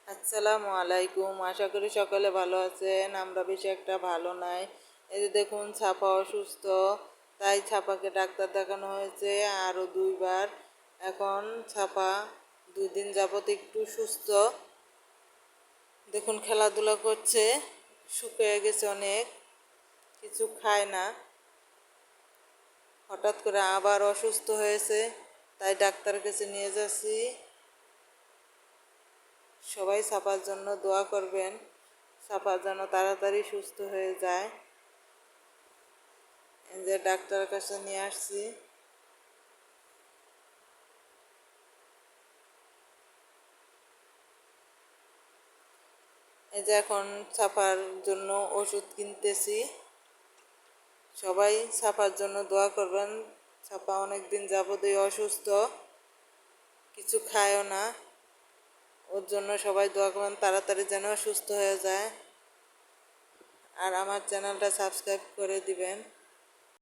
আসসালামু আলাইকুম। আশা করি সকলে ভালো আছেন। আমরা বেশি একটা ভালো নাই। এই যে দেখুন, ছাপা অসুস্থ, তাই ছাপাকে ডাক্তার দেখানো হয়েছে আরও 2বার। এখন ছাপা 2 দিন যাবত একটু সুস্থ। দেখুন, খেলাধুলা করছে, শুকিয়ে গেছে অনেক, কিছু খায় না। হঠাৎ করে আবার অসুস্থ হয়েছে, তাই ডাক্তারের কাছে নিয়ে যাচ্ছি। সবাই ছাপার জন্য দোয়া করবেন, ছাপা যেন তাড়াতাড়ি সুস্থ হয়ে যায়। এই যে ডাক্তারের কাছে নিয়ে আসছি। এই যে এখন ছাপার জন্য ওষুধ কিনতেছি। সবাই ছাপার জন্য দোয়া করবেন। ছাপা অনেক দিন যাবতই অসুস্থ, কিছু খায়ও না। ওর জন্য সবাই দোয়া করবেন তাড়াতাড়ি যেন সুস্থ হয়ে যায়। আর আমার চ্যানেলটা সাবস্ক্রাইব করে দিবেন।